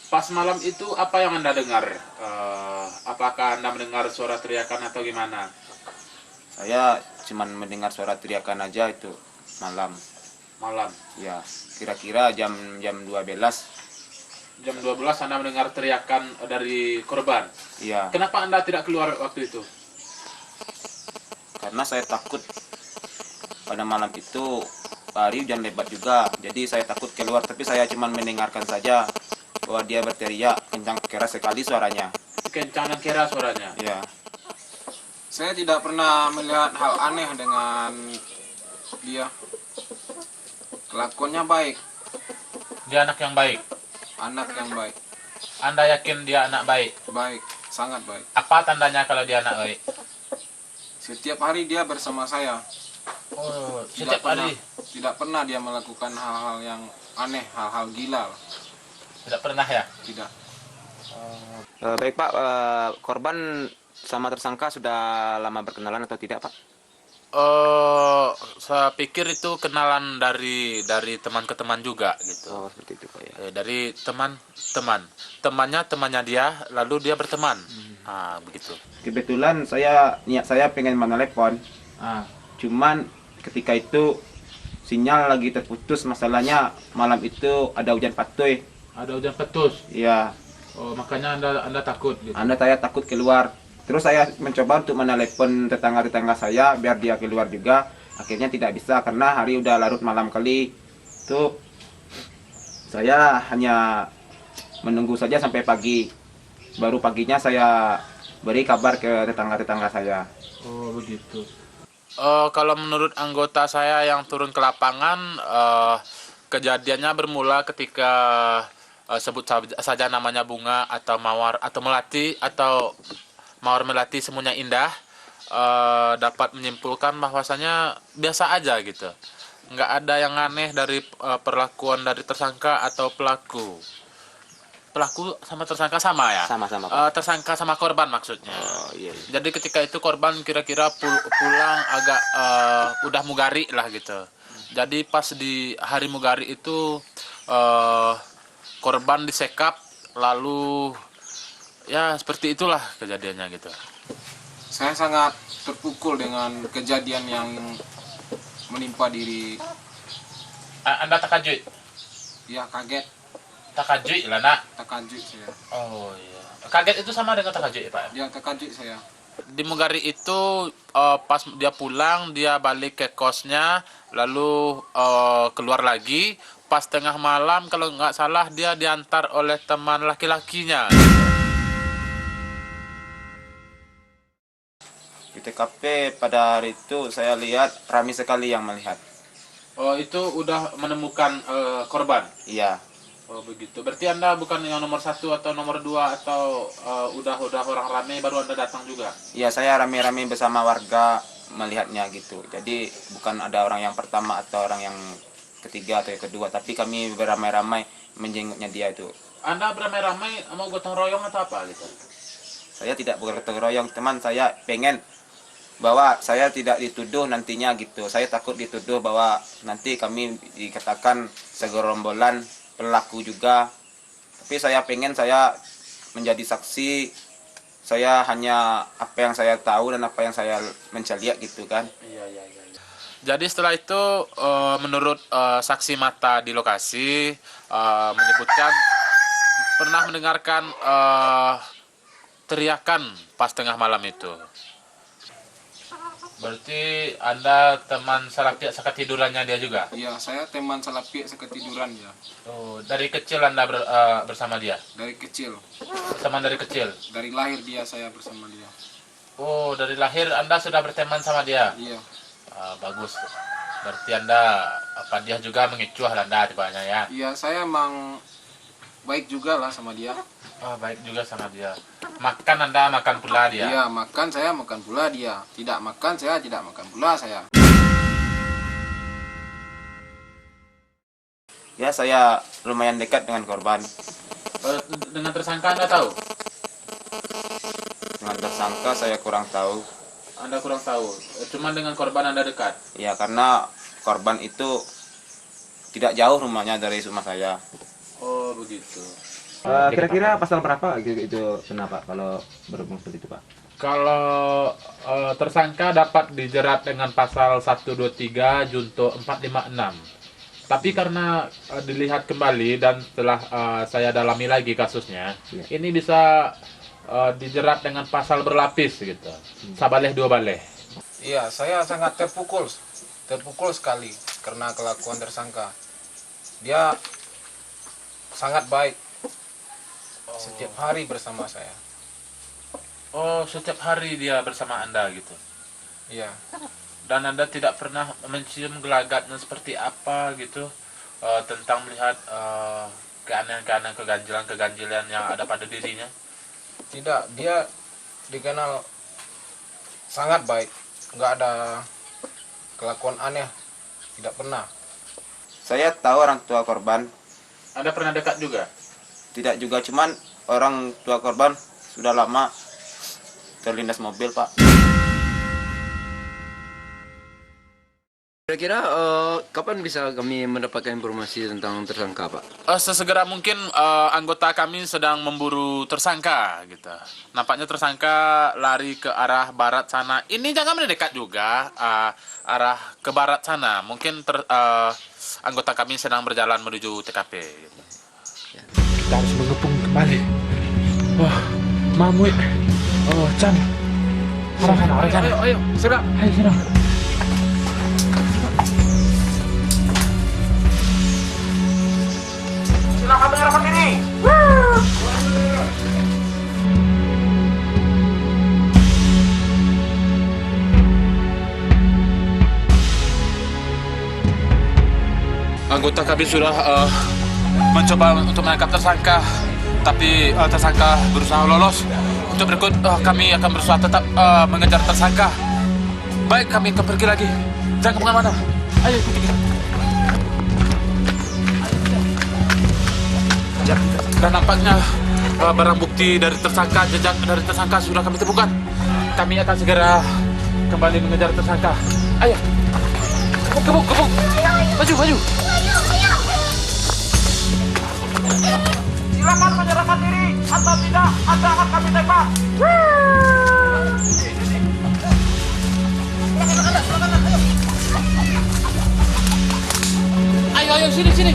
Pas malam itu apa yang Anda dengar? Apakah Anda mendengar suara teriakan atau gimana? Saya cuman mendengar suara teriakan aja itu malam. Malam. Ya, kira-kira jam jam 12. Jam 12 Anda mendengar teriakan dari korban. Iya, Kenapa Anda tidak keluar waktu itu? karena saya takut pada malam itu hari hujan lebat juga. Jadi saya takut keluar, tapi saya cuman mendengarkan saja bahwa dia berteriak kencang keras sekali suaranya. Kencang dan keras suaranya. Iya. Saya tidak pernah melihat hal aneh dengan dia. Kelakuannya baik, Dia anak yang baik. anak yang baik, Anda yakin dia anak baik? baik, sangat baik. Apa tandanya kalau dia anak baik? Setiap hari dia bersama saya. Oh, Tidak setiap pernah, hari. tidak pernah dia melakukan hal-hal yang aneh, hal-hal gila. Tidak pernah ya? Tidak. Baik Pak, korban sama tersangka sudah lama berkenalan atau tidak Pak? Saya pikir itu kenalan dari teman ke teman juga gitu. Oh seperti itu Pak ya. Dari temannya dia, lalu dia berteman. Begitu. Kebetulan niat saya pengen menelepon, cuman ketika itu sinyal lagi terputus. Masalahnya malam itu ada hujan patuh. Ada hujan petus. Iya, Oh, makanya anda takut gitu. saya takut keluar. Terus saya mencoba untuk menelepon tetangga-tetangga saya biar dia keluar juga. Akhirnya tidak bisa karena hari udah larut malam kali. Tuh saya hanya menunggu saja sampai pagi. Baru paginya saya beri kabar ke tetangga-tetangga saya. Oh, begitu. Kalau menurut anggota saya yang turun ke lapangan, kejadiannya bermula ketika sebut saja namanya Bunga atau Mawar atau Melati atau Mawar Melati semuanya indah, dapat menyimpulkan bahwasanya biasa aja gitu. Nggak ada yang aneh dari perlakuan dari tersangka atau pelaku. Pelaku sama tersangka sama ya? Sama-sama Pak. Tersangka sama korban maksudnya. Oh iya. Jadi ketika itu korban kira-kira pulang agak udah mugari lah gitu. Jadi pas di hari mugari itu korban disekap, lalu ya seperti itulah kejadiannya gitu. Saya sangat terpukul dengan kejadian yang menimpa diri. Anda takajui? Ya kaget, Takajui lah nak. terkejut saya. Oh iya. Kaget itu sama dengan takajui Pak? Ya terkejut saya. Di Mugari itu pas dia pulang dia balik ke kosnya lalu keluar lagi pas tengah malam kalau nggak salah dia diantar oleh teman laki-lakinya. Di TKP pada hari itu saya lihat ramai sekali yang melihat. Oh itu udah menemukan korban. Iya, Oh begitu. Berarti Anda bukan yang nomor 1 atau nomor 2 atau udah orang ramai baru Anda datang juga. iya saya rame-rame bersama warga melihatnya gitu. Jadi bukan ada orang yang pertama atau orang yang ketiga atau yang kedua, tapi kami beramai-ramai menjenguknya dia itu. Anda beramai-ramai mau gotong royong atau apa gitu? Saya tidak bergotong royong, teman saya pengen bahwa saya tidak dituduh nantinya gitu. Saya takut dituduh bahwa nanti kami dikatakan segerombolan pelaku juga. Tapi saya pengen saya menjadi saksi. Saya hanya apa yang saya tahu dan apa yang saya lihat gitu kan. Iya. Jadi setelah itu menurut saksi mata di lokasi menyebutkan pernah mendengarkan teriakan pas tengah malam itu. Berarti Anda teman seketidurannya dia juga? Iya, saya teman salapik seketiduran ya. Oh, dari kecil Anda bersama dia? Dari kecil, Teman dari kecil? dari lahir saya bersama dia. Oh, dari lahir Anda sudah berteman sama dia? Iya, Bagus. Berarti dia juga mengecuah Anda tibanya ya? iya saya emang baik juga lah sama dia. Baik juga sama dia. Makan Anda makan pula dia? Iya, makan saya makan pula dia. Tidak makan saya tidak makan pula saya. Ya saya lumayan dekat dengan korban. Dengan tersangka Anda tahu? Dengan tersangka saya kurang tahu. Anda kurang tahu. Cuma dengan korban Anda dekat? Ya karena korban itu tidak jauh rumahnya dari rumah saya. Oh begitu. Kira-kira pasal berapa itu kena Pak kalau berhubung seperti itu Pak? Kalau tersangka dapat dijerat dengan pasal 123 junto 456. Tapi karena dilihat kembali dan setelah saya dalami lagi kasusnya, Iya. ini bisa dijerat dengan pasal berlapis gitu. Sabaleh dua baleh. Iya, saya sangat terpukul sekali karena kelakuan tersangka. Dia sangat baik, setiap hari bersama saya. Oh, setiap hari dia bersama Anda gitu. Iya, Dan Anda tidak pernah mencium gelagatnya seperti apa gitu tentang melihat keanehan-keanehan, keganjilan-keganjilan yang ada pada dirinya. tidak, dia dikenal sangat baik, nggak ada kelakuan aneh, tidak pernah. Saya tahu orang tua korban, Anda pernah dekat juga? tidak juga, cuman orang tua korban sudah lama terlindas mobil Pak. Kira-kira kapan bisa kami mendapatkan informasi tentang tersangka, Pak? Sesegera mungkin anggota kami sedang memburu tersangka gitu. Nampaknya tersangka lari ke arah barat sana. Ini jangan mendekat juga arah ke barat sana. Mungkin anggota kami sedang berjalan menuju TKP. Gitu. Kita harus mengepung kembali. Wah, Mamui. Oh, Chan. Sana. Ayo, sudah. Ayo, sudah. Silakan menyerahkan diri. Anggota kami sudah mencoba untuk menangkap tersangka, tapi tersangka berusaha lolos. Untuk berikut kami akan berusaha tetap mengejar tersangka. Baik, kami akan pergi lagi. Jangan kemana-mana. Ayo ikuti kita. Dan nampaknya barang bukti dari tersangka, jejak dari tersangka sudah kami temukan. Kami akan segera kembali mengejar tersangka. Ayo, kebuk. Maju. Silakan menyerahkan diri atau tidak, Anda akan kami tembak. Silakan, ayo. Ayo, sini.